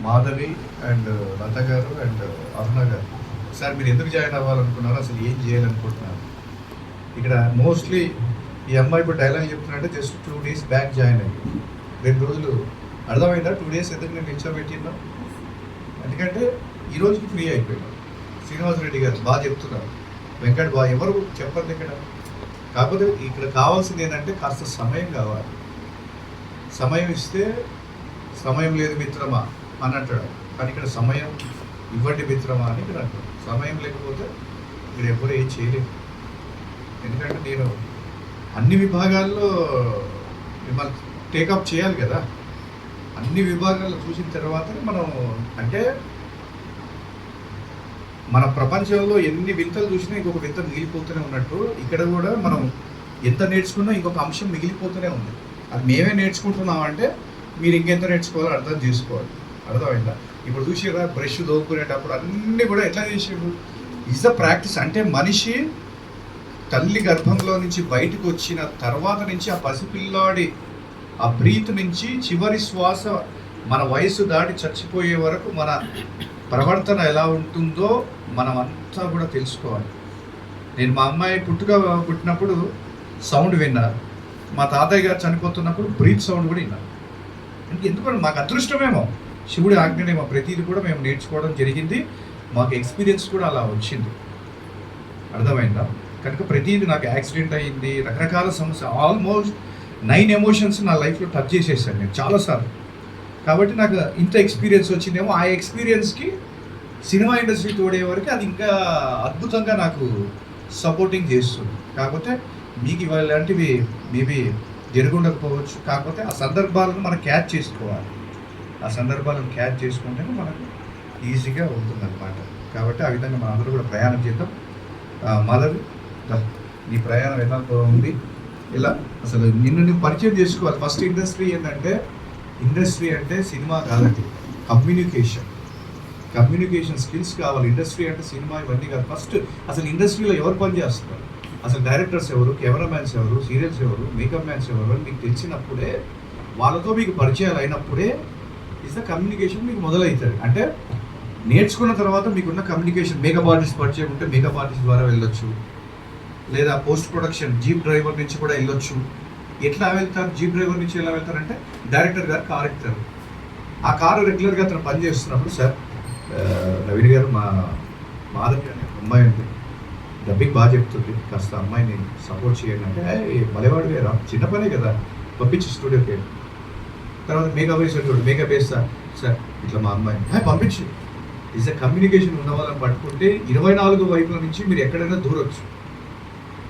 Madhavi and లత గారు and అరుణ గారు, sir మీరు ఎందుకు జాయిన్ అవ్వాలనుకున్నారు, అసలు ఏం చేయాలనుకుంటున్నారు? ఇక్కడ మోస్ట్లీ ఈ అమ్మాయి ఇప్పుడు డైలాగ్ చెప్తున్నారంటే జస్ట్ 2 days బ్యాక్ జాయిన్ అయ్యి 2 రోజులు అర్థమైందా? 2 days ఎందుకు నేను నిల్చోబెట్టినా? ఎందుకంటే ఈ రోజుకి ఫ్రీ అయిపోయినా. శ్రీనివాస్ రెడ్డి గారు బాగా చెప్తున్నారు, వెంకట్ బాగా ఎవరు చెప్పండి ఇక్కడ. కాకపోతే ఇక్కడ కావాల్సింది ఏంటంటే కాస్త సమయం కావాలి. సమయం ఇస్తే సమయం లేదు మిత్రమా అని అంటాడు, కానీ ఇక్కడ సమయం ఇవ్వండి మిత్రమా అని ఇక్కడ అంటాడు. సమయం లేకపోతే ఇక్కడ ఎవరు ఏం చేయలేదు. ఎందుకంటే నేను అన్ని విభాగాల్లో మిమ్మల్ని టేకప్ చేయాలి కదా. అన్ని విభాగాల్లో చూసిన తర్వాత మనం, అంటే మన ప్రపంచంలో ఎన్ని వింతలు చూసినా ఇంకొక వింత మిగిలిపోతూనే ఉన్నట్టు ఇక్కడ కూడా మనం ఎంత నేర్చుకున్నా ఇంకొక అంశం మిగిలిపోతూనే ఉంది. అది మేమే నేర్చుకుంటున్నాం అంటే మీరు ఇంకెంత నేర్చుకోవాలో అర్థం చేసుకోవాలి. అర్థమైందా? ఇప్పుడు చూసిరా బ్రష్ దోపుకునేటప్పుడు అన్నీ కూడా ఎట్లా చేసేడు, ఈజ్ ద ప్రాక్టీస్. అంటే మనిషి తల్లి గర్భంలో నుంచి బయటకు వచ్చిన తర్వాత నుంచి ఆ పసిపిల్లాడి ఆ బ్రీత్ నుంచి చివరి శ్వాస మన వయసు దాటి చచ్చిపోయే వరకు మన ప్రవర్తన ఎలా ఉంటుందో మనం అంతా కూడా తెలుసుకోవాలి. నేను మా అమ్మాయి పుట్టినప్పుడు సౌండ్ విన్నారు, మా తాతయ్య గారు చనిపోతున్నప్పుడు బ్రీత్ సౌండ్ కూడా విన్నారు. ఎందుకంటే మాకు అదృష్టమేమో, శివుడి ఆజ్ఞనేమో, ప్రతిదీ కూడా మేము నేర్చుకోవడం జరిగింది. మాకు ఎక్స్పీరియన్స్ కూడా అలా వచ్చింది. అర్థమైందా? కనుక ప్రతిదీ నాకు యాక్సిడెంట్ అయ్యింది, రకరకాల సమస్య, ఆల్మోస్ట్ 9 ఎమోషన్స్ నా లైఫ్లో టచ్ చేసేసాను నేను చాలాసార్లు. కాబట్టి నాకు ఇంత ఎక్స్పీరియన్స్ వచ్చిందేమో. ఆ ఎక్స్పీరియన్స్కి సినిమా ఇండస్ట్రీ తోడే వరకు అది ఇంకా అద్భుతంగా నాకు సపోర్టింగ్ చేస్తుంది. కాకపోతే మీకు ఇలాంటివి మేబీ జరుగుండకపోవచ్చు. కాకపోతే ఆ సందర్భాలను మనం క్యాచ్ చేసుకోవాలి. ఆ సందర్భాలను క్యాచ్ చేసుకుంటేనే మనకు ఈజీగా ఉంటుందన్నమాట. కాబట్టి ఆ విధంగా మనం అందరూ కూడా ప్రయాణం చేద్దాం. మాధవి, నీ ప్రయాణం ఎలా ఉంది? ఇలా అసలు నిన్ను పరిచయం చేసుకోవాలి. ఫస్ట్ ఇండస్ట్రీ ఏంటంటే, ఇండస్ట్రీ అంటే సినిమా కాదండి, కమ్యూనికేషన్ స్కిల్స్ కావాలి. ఇండస్ట్రీ అంటే సినిమా ఇవన్నీ కాదు. ఫస్ట్ అసలు ఇండస్ట్రీలో ఎవరు పని చేస్తున్నారు, అసలు డైరెక్టర్స్ ఎవరు, కెమెరామ్యాన్స్ ఎవరు, సీరియల్స్ ఎవరు, మేకప్ మ్యాన్స్ ఎవరు అని మీకు తెలిసినప్పుడే, వాళ్ళతో మీకు పరిచయాలు అయినప్పుడే ఇస్ ద కమ్యూనికేషన్ మీకు మొదలవుతుంది. అంటే నేర్చుకున్న తర్వాత మీకున్న కమ్యూనికేషన్, మేకప్ ఆర్టిస్ట్ పరిచయం ఉంటే మేకప్ ఆర్టిస్ట్ ద్వారా వెళ్ళొచ్చు, లేదా పోస్ట్ ప్రొడక్షన్ జీప్ డ్రైవర్ నుంచి కూడా వెళ్ళొచ్చు. ఎట్లా వెళ్తారు? జీప్ డ్రైవర్ నుంచి ఎలా వెళ్తారంటే డైరెక్టర్ గారు కారు ఎక్కుతారు. ఆ కారు రెగ్యులర్గా అతను పని చేస్తున్నప్పుడు, సార్ నవీన్ గారు మా మాధవి అనే అమ్మాయి ఉంది, డబ్బింగ్ బాగా చెప్తుంది, కాస్త అమ్మాయిని సపోర్ట్ చేయండి అంటే, మలవాడు వేరా, చిన్న పనే కదా, పంపించి స్టూడియోకి. తర్వాత మేకప్ వేసేటోడు, మేకప్ వేస్తా సార్ ఇట్లా మా అమ్మాయిని పంపించి. ఈజ్ అ కమ్యూనికేషన్ ఉన్న వాళ్ళని పట్టుకుంటే 24 వైపుల నుంచి మీరు ఎక్కడైనా దూరొచ్చు.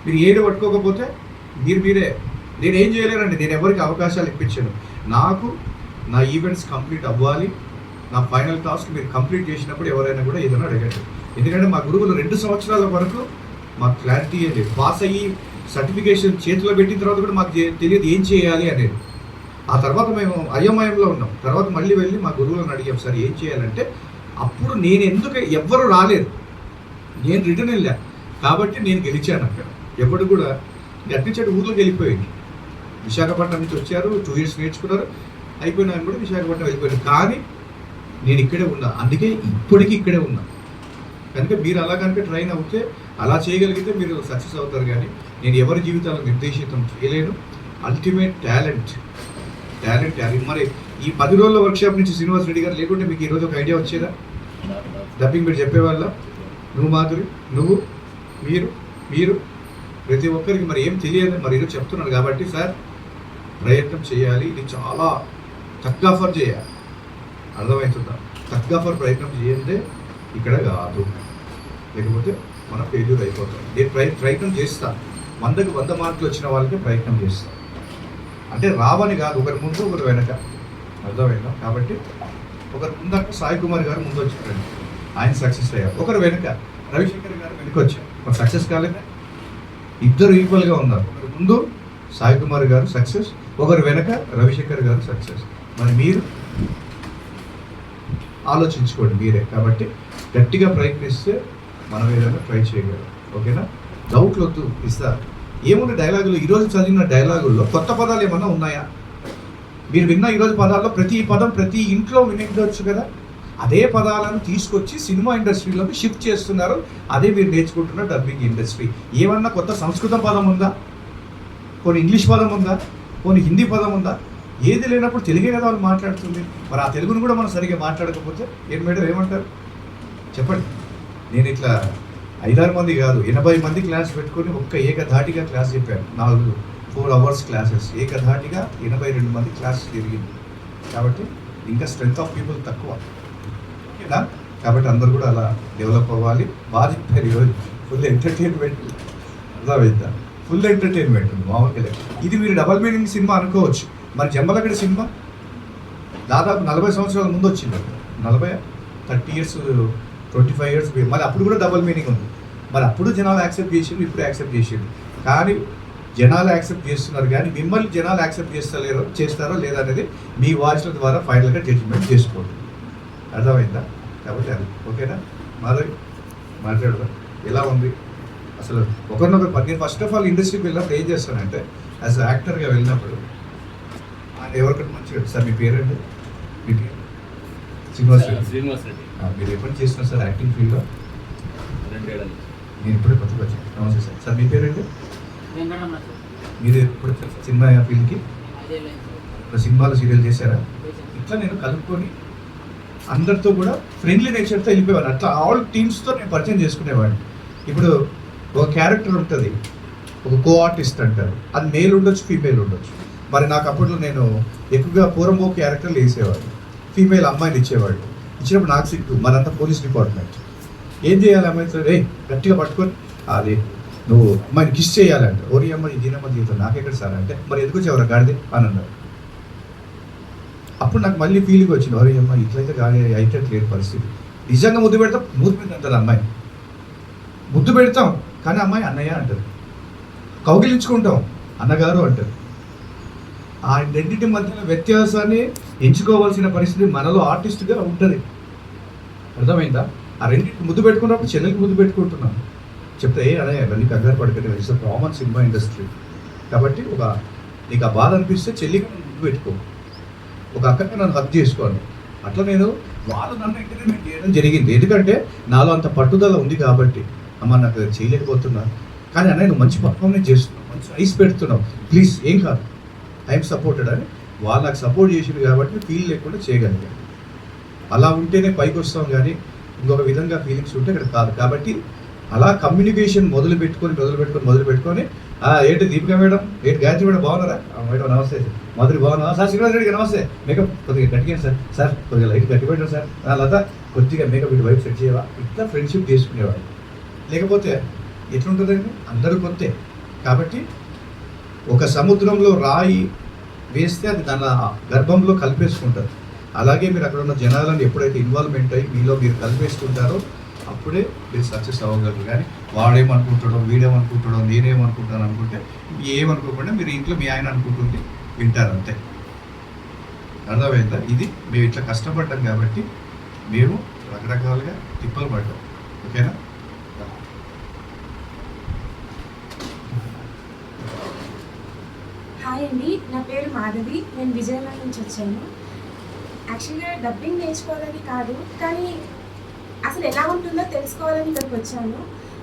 మీరు ఏడు పట్టుకోకపోతే మీరే, నేనేం చేయలేనండి, నేను ఎవరికి అవకాశాలు ఇప్పించాను. నాకు నా ఈవెంట్స్ కంప్లీట్ అవ్వాలి. నా ఫైనల్ టాస్క్ మీరు కంప్లీట్ చేసినప్పుడు ఎవరైనా కూడా ఏదైనా అడగండి. ఎందుకంటే మా గురువులు 2 సంవత్సరాల వరకు మాకు క్లారిటీ లేదు. పాస్ అయ్యి సర్టిఫికేషన్ చేతిలో పెట్టిన తర్వాత కూడా మాకు తెలియదు ఏం చేయాలి అనేది. ఆ తర్వాత మేము అయోమయంలో ఉన్నాం. తర్వాత మళ్ళీ వెళ్ళి మా గురువులను అడిగాం, సార్ ఏం చేయాలంటే, అప్పుడు నేను ఎందుకు ఎవ్వరు రాలేదు, నేను రిటర్న్ వెళ్ళా కాబట్టి నేను గెలిచాను. అక్కడ ఎప్పుడు కూడా గట్టించాడు, ఊర్లోకి వెళ్ళిపోయింది. విశాఖపట్నం నుంచి వచ్చారు, 2 years నేర్చుకున్నారు, అయిపోయినా కూడా విశాఖపట్నం వెళ్ళిపోయారు. కానీ నేను ఇక్కడే ఉన్నా, అందుకే ఇప్పటికీ ఇక్కడే ఉన్నా. కనుక మీరు అలా కనుక ట్రైన్ అవుతే, అలా చేయగలిగితే మీరు సక్సెస్ అవుతారు. కానీ నేను ఎవరి జీవితాలను నిర్దేశితం చేయలేను. Ultimate talent. మరి ఈ 10 రోజుల వర్క్షాప్ నుంచి శ్రీనివాస్ రెడ్డి గారు లేకుంటే మీకు ఈరోజు ఒక ఐడియా వచ్చేదా? డబ్బింగ్ మీరు చెప్పేవాళ్ళ, నువ్వు మాధురి, నువ్వు, మీరు ప్రతి ఒక్కరికి మరి ఏం తెలియదు. మరి ఈరోజు చెప్తున్నాను కాబట్టి సార్ ప్రయత్నం చేయాలి. ఇది చాలా తగ్గఫర్ చేయాలి. అర్థమవుతుందా? తగ్గఫర్ ప్రయత్నం చేయందే ఇక్కడ కాదు, లేకపోతే మనం ఫెయిల్యూర్ అయిపోతాం. నేను ప్రయత్నం చేస్తాను. 100కి 100 మార్కులు వచ్చిన వాళ్ళకి ప్రయత్నం చేస్తాను. అంటే రావని కాదు, ఒకరి ముందు ఒకరు వెనక. అర్థమైందా? కాబట్టి ఒకరు ముందట సాయి కుమార్ గారు ముందు వచ్చారండి, ఆయన సక్సెస్ అయ్యారు. ఒకరు వెనుక రవిశంకర్ గారు వెనుక వచ్చారు, మరి సక్సెస్ కాలేదా? ఇద్దరు ఈక్వల్గా ఉన్నారు. ఒకరు ముందు సాయి కుమార్ గారు సక్సెస్, ఒకరు వెనక రవిశంకర్ గారు సక్సెస్. మరి మీరు ఆలోచించుకోండి మీరే. కాబట్టి గట్టిగా ప్రయత్నిస్తే మనం ఏదైనా ట్రై చేయగలం. ఓకేనా? డౌట్లు వద్దు, ఇస్తా. ఏముంది డైలాగులు, ఈరోజు చదివిన డైలాగుల్లో కొత్త పదాలు ఏమన్నా ఉన్నాయా? మీరు విన్న ఈరోజు పదాల్లో ప్రతి పదం ప్రతి ఇంట్లో వినిండొచ్చు కదా. అదే పదాలను తీసుకొచ్చి సినిమా ఇండస్ట్రీలోకి షిఫ్ట్ చేస్తున్నారు. అదే మీరు నేర్చుకుంటున్న డబ్బింగ్ ఇండస్ట్రీ. ఏమన్నా కొత్త సంస్కృతం పదం ఉందా, కొన్ని ఇంగ్లీష్ పదం ఉందా, కొన్ని హిందీ పదం ఉందా? ఏది లేనప్పుడు తెలుగే కదా వాళ్ళు మాట్లాడుతుంది. మరి ఆ తెలుగును కూడా మనం సరిగ్గా మాట్లాడకపోతే ఏం మేడం ఏమంటారు చెప్పండి. నేను ఇట్లా 5-6 మంది కాదు 80 మంది క్లాస్ పెట్టుకొని ఒక్క ఏకధాటిగా క్లాస్ చెప్పాను. 4 hours క్లాసెస్ ఏకధాటిగా 82 మంది క్లాస్ జరిగింది. కాబట్టి ఇంకా స్ట్రెంత్ ఆఫ్ పీపుల్ తక్కువ, ఓకేనా? కాబట్టి అందరూ కూడా అలా డెవలప్ అవ్వాలి. బాగా చెప్పారు ఈరోజు. ఫుల్ ఎంటర్టైన్మెంట్, అర్థమైందా? ఫుల్ ఎంటర్టైన్మెంట్ ఉంది మామూలుగా లేదు. ఇది మీరు డబల్ మీనింగ్ సినిమా అనుకోవచ్చు. మరి జంబలగడ్డ సినిమా దాదాపు 40 సంవత్సరాల ముందు వచ్చింది. 30 years 25 years మరి అప్పుడు కూడా డబల్ మీనింగ్ ఉంది. మరి అప్పుడు జనాలు యాక్సెప్ట్ చేసిండు, ఇప్పుడు యాక్సెప్ట్ చేసిండు. కానీ జనాలు యాక్సెప్ట్ చేస్తున్నారు, కానీ మిమ్మల్ని జనాలు యాక్సెప్ట్ చేస్తారో లేదా అనేది మీ వాయిస్ల ద్వారా ఫైనల్గా జడ్జిమెంట్ చేసుకోండి. అర్థమైందా? కాబట్టి అది ఓకేనా? మాధవి మాట్లాడదాం. ఎలా ఉంది అసలు ఒకరినొకరు? నేను ఫస్ట్ ఆఫ్ ఆల్ ఇండస్ట్రీకి వెళ్ళినప్పుడు ఏం చేస్తానంటే యాజ్ యాక్టర్గా వెళ్ళినప్పుడు ఎవరికైనా మంచిగా సార్ మీ పేరండి? మీ పేరు శ్రీనివాస్ రెడ్డి. మీరు ఎప్పుడు చేస్తున్నారు సార్ యాక్టింగ్ ఫీల్డ్లో? 2 ఏళ్ళు. నేను ఇప్పుడే కొత్తగా వచ్చాను. నమస్తే సార్. సార్ మీ పేరండి? మీరు ఎప్పుడు సినిమా ఫీల్డ్కి సినిమాలో సీరియల్ చేశారా? ఇట్లా నేను కలుపుకొని అందరితో కూడా ఫ్రెండ్లీ నేచర్తో వెళ్ళిపోయేవాడిని. అట్లా ఆల్ టీమ్స్తో నేను పరిచయం చేసుకునేవాడిని. ఇప్పుడు ఒక క్యారెక్టర్ ఉంటుంది, ఒక కో ఆర్టిస్ట్ అంటారు. అది మేల్ ఉండొచ్చు, ఫీమేల్ ఉండొచ్చు. మరి నాకు అప్పట్లో నేను ఎక్కువగా పూర్వం క్యారెక్టర్లు వేసేవాడిని. ఫీమేల్ అమ్మాయిని ఇచ్చేవాళ్ళు. ఇచ్చినప్పుడు నాకు సిగ్గు, మరంతా పోలీస్ డిపార్ట్మెంట్. ఏం చేయాలి అమ్మాయితో? గట్టిగా పట్టుకొని అది నువ్వు అమ్మాయిని కిస్ చేయాలంటే, ఓరి అమ్మాయి దీనమ్మ జీవితం నాకెక్కడ సార్ అంటే, మరి ఎందుకు వచ్చేవారు గాడిదే అని అన్నారు. అప్పుడు నాకు మళ్ళీ ఫీలింగ్ వచ్చింది, ఓరి అమ్మాయి ఇట్లయితే గాడి అయితే లేని పరిస్థితి. నిజంగా ముద్దు పెడతాం, మూతి మీద అంటారు అమ్మాయి. ముద్దు పెడతాం కానీ అమ్మాయి అన్నయ్య అంటారు. కౌగిలించుకుంటాం, అన్నగారు అంటారు. ఆ రెండింటి మధ్యన వ్యత్యాసాన్ని ఎంచుకోవాల్సిన పరిస్థితి మనలో ఆర్టిస్ట్గా ఉంటుంది. అర్థమైందా? ఆ రెండింటి ముద్దు పెట్టుకున్నప్పుడు చెల్లెలకి ముద్దు పెట్టుకుంటున్నాను. చెప్తే అదే ఇవన్నీ కంగారు పడకండి, ఇట్స్ కామన్ సినిమా ఇండస్ట్రీ. కాబట్టి నీకు ఆ బాధ అనిపిస్తే చెల్లిగా నన్ను ముద్దు పెట్టుకో, ఒక అక్కగా నన్ను హక్ చేసుకోండి. అట్లా నేను వాళ్ళు నన్ను ఎంటర్టైన్మెంట్ చేయడం జరిగింది. ఎందుకంటే నాలో అంత పట్టుదల ఉంది కాబట్టి. అమ్మ నాకు చేయలేకపోతున్నా, కానీ అన్నయ్య నువ్వు మంచి పర్ఫార్మెన్స్ చేస్తున్నావు, మంచి ఐస్ పెడుతున్నావు, ప్లీజ్ ఏం కాదు, ఐఎమ్ సపోర్టెడ్ అని వాళ్ళు నాకు సపోర్ట్ చేసింది కాబట్టి ఫీల్ లేకుండా చేయగలిగాను. అలా ఉంటేనే పైకి వస్తాం, కానీ ఇంకొక విధంగా ఫీలింగ్స్ ఉంటే ఇక్కడ కాదు. కాబట్టి అలా కమ్యూనికేషన్ మొదలు పెట్టుకొని ఏంటి దీపిక మేడం, ఏంటి గాయత్రి మేడం బాగున్నారా? మేడం నమస్తే. మధురి బాగున్నా సార్? శ్రీనివాస్ రెడ్డి నమస్తే. మేకప్ కొద్దిగా గట్టిగా సార్ కొద్దిగా లైట్ గట్టి పెట్టారు సార్. లత కొద్దిగా మేకప్ ఇటు వైపు సెట్ చేయవా? ఇట్లా ఫ్రెండ్షిప్ చేసుకునేవాడు. లేకపోతే ఎట్లుంటుందండి? అందరూ కొత్తే. కాబట్టి ఒక సముద్రంలో రాయి వేస్తే అది తన గర్భంలో కలిపేసుకుంటారు. అలాగే మీరు అక్కడ ఉన్న జనాలను ఎప్పుడైతే ఇన్వాల్వ్మెంట్ అయ్యి మీలో మీరు కలిపేసుకుంటారో అప్పుడే మీరు సక్సెస్ అవ్వగలరు. కానీ వాడేమనుకుంటాడో, వీడేమనుకుంటాడో, నేనేమనుకుంటాను అనుకుంటే ఏమనుకోకుండా మీరు ఇంట్లో మీ ఆయన అనుకుంటుంది వింటారు అంతే. అర్థమైందా? ఇది మేము ఇట్లా కష్టపడ్డాం కాబట్టి మేము రకరకాలుగా తిప్పలు పడ్డాం. ఓకేనా? హాయ్ అండి, నా పేరు మాధవి. నేను విజయవాడ నుంచి వచ్చాను. యాక్చువల్గా డబ్బింగ్ నేర్చుకోవాలని కాదు, కానీ అసలు ఎలా ఉంటుందో తెలుసుకోవాలని ఇక్కడికి వచ్చాను.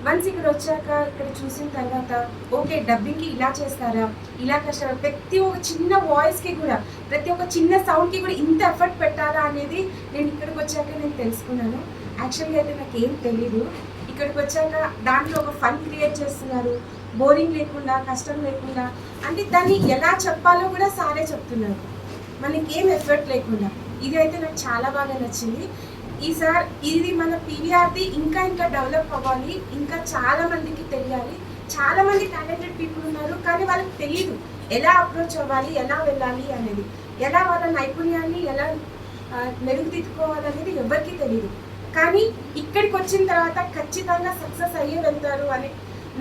వన్స్ ఇక్కడ వచ్చాక ఇక్కడ చూసిన తర్వాత ఓకే డబ్బింగ్కి ఇలా చేస్తారా, ఇలా కష్టాలు, ప్రతి ఒక్క చిన్న వాయిస్కి కూడా, ప్రతి ఒక్క చిన్న సౌండ్కి కూడా ఇంత ఎఫర్ట్ పెట్టాలా అనేది నేను ఇక్కడికి వచ్చాక నేను తెలుసుకున్నాను. యాక్చువల్గా అయితే నాకు ఏం తెలీదు. ఇక్కడికి వచ్చాక దాంట్లో ఒక ఫన్ క్రియేట్ చేస్తున్నారు, బోరింగ్ లేకుండా, కష్టం లేకుండా. అంటే దాన్ని ఎలా చెప్పాలో కూడా సారే చెప్తున్నారు, మనకి ఏం ఎఫర్ట్ లేకుండా. ఇది అయితే నాకు చాలా బాగా నచ్చింది. ఈసారి ఇది మన పీవీఆర్ది ఇంకా డెవలప్ అవ్వాలి, ఇంకా చాలా మందికి తెలియాలి. చాలా మంది టాలెంటెడ్ పీపుల్ ఉన్నారు, కానీ వాళ్ళకి తెలియదు ఎలా అప్రోచ్ అవ్వాలి, ఎలా వెళ్ళాలి అనేది, ఎలా వాళ్ళ నైపుణ్యాన్ని ఎలా మెరుగుదిద్దుకోవాలనేది ఎవరికీ తెలియదు. కానీ ఇక్కడికి వచ్చిన తర్వాత ఖచ్చితంగా సక్సెస్ అయ్యే వెళ్తారు అనే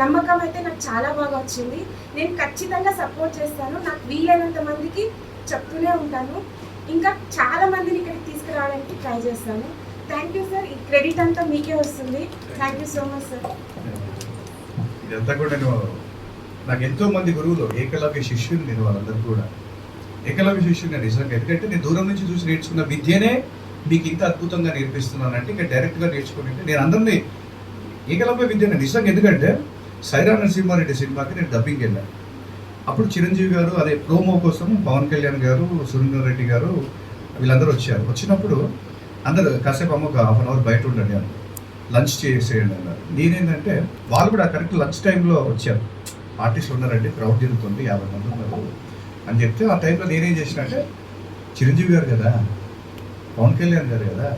నమ్మకం అయితే నాకు చాలా బాగా వచ్చింది. నేను ఖచ్చితంగా సపోర్ట్ చేస్తాను, నాకు వీలైనంత మందికి చెప్తూనే ఉంటాను. ఇంకా చాలా మందిని ఇక్కడికి తీసుకురావడానికి ట్రై చేస్తాను. Thank you sir. ఈ క్రెడిట్ అంతా మీకే వస్తుంది. Thank you so much sir. ఇదంతా కూడా నాకు ఎంతో మంది గురువులు, ఏకలవ్య శిష్యులు నేను వాళ్ళందరూ కూడా. ఏకలవ్య శిష్యుని నిజంగా. ఎందుకంటే నేను దూరం నుంచి చూసి నేర్చుకున్న విద్యనే మీకు ఇంత అద్భుతంగా నేర్పిస్తున్నానంటే ఇంకా డైరెక్ట్గా నేర్చుకుంటే నేను అందరినీ ఏకలవ్య విద్యను నిజంగా. ఎందుకంటే సైరా నరసింహారెడ్డి సినిమాకి నేను డబ్బింగ్ వెళ్ళాను. అప్పుడు చిరంజీవి గారు అదే ప్రోమో కోసం పవన్ కళ్యాణ్ గారు, సురేందర్ రెడ్డి గారు వీళ్ళందరూ వచ్చారు. వచ్చినప్పుడు అందరూ కాసేపు అమ్మ ఒక హాఫ్ అన్ అవర్ బయట ఉండండి అని, లంచ్ చేసేయండి అన్నారు. నేనేంటంటే వాళ్ళు కూడా కరెక్ట్ లంచ్ టైంలో వచ్చారు. ఆర్టిస్టులు ఉన్నారండి, క్రౌడ్ తిరుగుతుంది, 50 మంది ఉన్నారు అని చెప్తే ఆ టైంలో నేనేం చేసినంటే చిరంజీవి గారు కదా, పవన్ కళ్యాణ్ గారు కదా,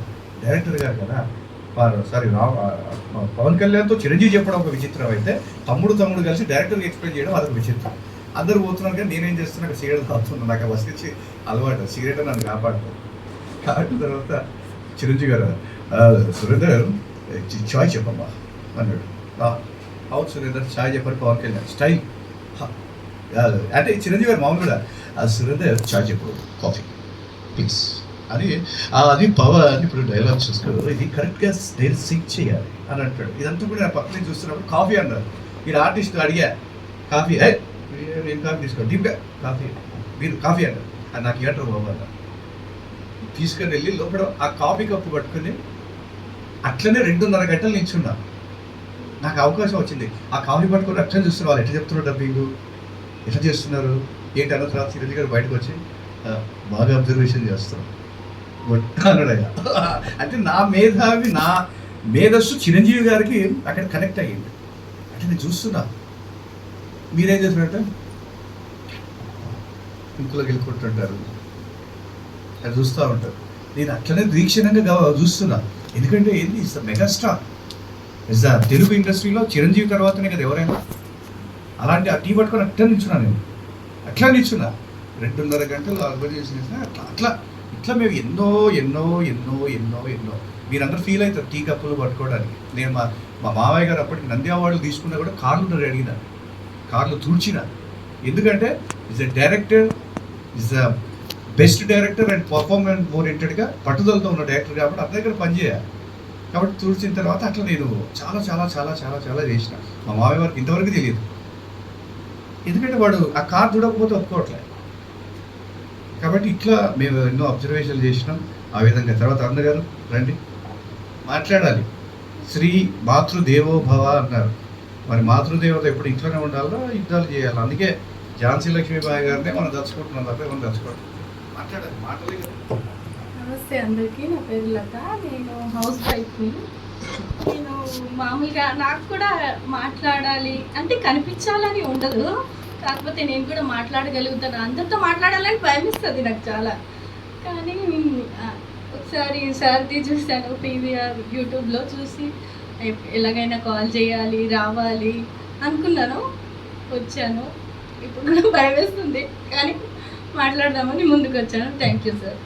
డైరెక్టర్ గారు కదా, సారీ పవన్ కళ్యాణ్తో చిరంజీవి చెప్పడం ఒక విచిత్రం అయితే తమ్ముడు కలిసి డైరెక్టర్కి ఎక్స్ప్లెయిన్ చేయడం అదొక విచిత్రం. అందరూ పోతున్నారు కానీ నేనేం చేస్తున్నా అక్కడ సిగరెట్ తాగుతున్నాను. నాకు బస్ వచ్చి అలవాటు, సిగరెట్ నన్ను కాపాడుతాను. కాపాడిన తర్వాత చిరంజీవి గారు సురేందర్ చాయ్ చెప్పమ్మా అన్నాడు. అవును సురేందర్ చాయ్ చెప్పారు. పవన్ కళ్యాణ్ స్టైల్ అంటే చిరంజీవి గారు మామూలుగా సురేందర్ చాయ్ చెప్పు, కాఫీ ప్లీజ్ అని. అది పవర్ అని ఇప్పుడు డైలాగ్ చూసుకో, ఇది కరెక్ట్గా నేను సింక్ చేయాలి అని అంటాడు. ఇదంతా కూడా పక్కన చూస్తున్నప్పుడు కాఫీ అన్నారు. ఈ ఆర్టిస్ట్ అడిగా కాఫీ, నేను కాఫీ తీసుకోండి, డీప్గా కాఫీ, మీరు కాఫీ అన్నారు. అది నాకు ఏటో బాబు అన్నారు. తీసుకొని వెళ్ళి లోపల ఆ కాఫీ కప్పు పట్టుకుని అట్లనే 2.5 గంటలు నిల్చున్నా. నాకు అవకాశం వచ్చింది. ఆ కాఫీ పట్టుకొని అట్లనే చూస్తున్నారు. వాళ్ళు ఎట్లా చెప్తున్నారు, డబ్బింగ్ ఎట్లా చేస్తున్నారు ఏంటి అన్న తర్వాత చిరంజీవి గారు బయటకు వచ్చి బాగా అబ్జర్వేషన్ చేస్తున్నాం అన్నాడు. అంటే నా మేధావి, నా మేధస్సు చిరంజీవి గారికి అక్కడ కనెక్ట్ అయ్యింది. అంటే నేను చూస్తున్నా. మీరేం చేస్తున్నారంటే ఇంకులోకి వెళ్ళిపోతుంటారు, అది చూస్తూ ఉంటారు. నేను అట్లనే దీక్షణంగా చూస్తున్నా. ఎందుకంటే ఏంది, is the megastar, is the Telugu ఇండస్ట్రీలో చిరంజీవి తర్వాతనే కదా ఎవరైనా. అలాంటి ఆ టీ పట్టుకొని అట్లా నిల్చున్నా. నేను అట్లా నిల్చున్నా 2.5 గంటలు అబ్జర్వేషన్ చేసిన. అట్లా ఇట్లా మేము ఎన్నో మీరందరూ ఫీల్ అవుతారు టీ కప్పులు పట్టుకోవడానికి. నేను మా మావయ్య గారు అప్పటికి నంది అవార్డులు తీసుకున్నా కూడా కార్లు అడిగిన, కార్లు తుడిచిన. ఎందుకంటే is a director, is the best director and performance ఓరియంటెడ్గా పట్టుదలతో ఉన్న డైరెక్టర్ కాబట్టి అందరి దగ్గర పనిచేయాలి. కాబట్టి తుడిచిన తర్వాత అట్లా నేను చాలా చేసిన. మా మావయ్య వారికి ఇంతవరకు తెలియదు. ఎందుకంటే వాడు ఆ కార్ చూడకపోతే ఒప్పుకోవట్లేదు. కాబట్టి ఇట్లా మేము ఎన్నో అబ్జర్వేషన్లు చేసినాం ఆ విధంగా. తర్వాత అన్నగారు రండి మాట్లాడాలి. శ్రీ మాతృదేవో భవ అన్నారు. మరి మాతృదేవత ఎప్పుడు ఇంట్లోనే ఉండాలో, యుద్ధాలు చేయాలి. అందుకే ఝాన్సీ లక్ష్మీబాయి గారినే మనం దలుచుకుంటున్నాం తప్ప మనం దలుచుకోవడం. మాట్లాడాలి, మాటలే కదా. నమస్తే అందరికీ, నా పేరు లత, నేను హౌస్ వైఫ్ని. నేను మామూలుగా నాకు కూడా మాట్లాడాలి అంటే కనిపించాలని ఉండదు, కాకపోతే నేను కూడా మాట్లాడగలుగుతాను. అందరితో మాట్లాడాలని భయమిస్తుంది నాకు చాలా. కానీ ఒకసారి సార్ది చూశాను పీవీఆర్ యూట్యూబ్లో, చూసి ఎలాగైనా కాల్ చేయాలి, రావాలి అనుకున్నాను, వచ్చాను. ఇప్పుడు కూడా భయం వేస్తుంది కానీ మాట్లాడదామని ముందుకు వచ్చాను. Thank you sir.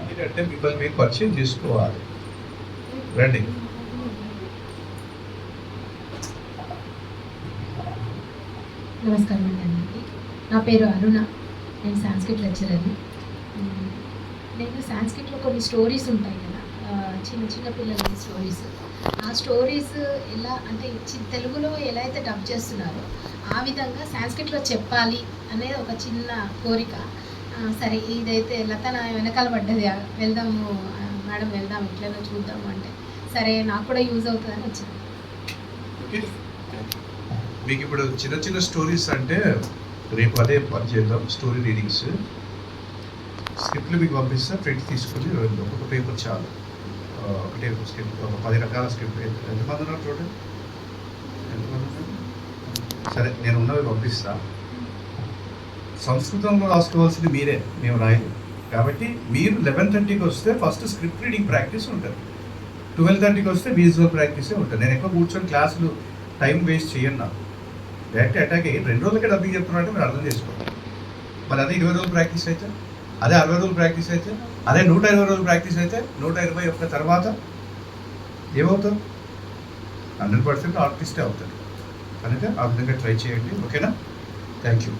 ఎందుకంటే మిమ్మల్ని మీరు పరిచయం చేసుకోవాలి. రండి. నమస్కారం అండి. నా పేరు అరుణ, నేను సాంస్క్రిట్ లెక్చరర్ని. నేను సాంస్క్రిట్లో కొన్ని స్టోరీస్ ఉంటాయి కదా, చిన్న పిల్లల స్టోరీస్. ఆ స్టోరీస్ ఎలా అంటే తెలుగులో ఎలా అయితే డబ్ చేస్తున్నారో ఆ విధంగా సాంస్క్రిట్లో చెప్పాలి అనేది ఒక చిన్న కోరిక. సరే ఇదైతే లత నా వెనకాల పడ్డది, వెళ్దాము మేడం, వెళ్దాం ఇట్లైనా చూద్దాము అంటే, సరే నాకు కూడా యూజ్ అవుతుందని వచ్చాను. మీకు ఇప్పుడు చిన్న స్టోరీస్ అంటే రేపు అదే పని చేద్దాం. స్టోరీ రీడింగ్స్ స్క్రిప్ట్లు మీకు పంపిస్తా, ప్రింట్ తీసుకొని ఒక్కొక్క పేపర్ చాలు. ఒకటే స్క్రిప్ట్, ఒక 10 రకాల స్క్రిప్ట్. ఎంతమంది ఉన్నారు టోటల్? ఎంతమంది ఉన్నారు? సరే నేను ఉన్నవి పంపిస్తా. సంస్కృతంలో రాసుకోవాల్సింది మీరే, మేము రాయలేదు. కాబట్టి మీరు 11:30కి వస్తే ఫస్ట్ స్క్రిప్ట్ రీడింగ్ ప్రాక్టీస్ ఉంటుంది, 12:30కి వస్తే విజువల్ ప్రాక్టీసే ఉంటుంది. నేను ఎక్కువ కూర్చొని క్లాసులు టైం వేస్ట్ చేయను. నాకు డైరెక్ట్ అటాక్ అయ్యి 2 రోజులకే డబ్బింగ్ చెప్తున్నట్టు మీరు అర్థం చేసుకోండి. మరి అదే 20 రోజులు ప్రాక్టీస్ అయితే, అదే 60 రోజులు ప్రాక్టీస్ అయితే, అదే 120 రోజులు ప్రాక్టీస్ అయితే, 121 తర్వాత ఏమవుతారు? 100% ఆర్టిస్టే అవుతారు. కనుక ఆ విధంగా ట్రై చేయండి. ఓకేనా? Thank you.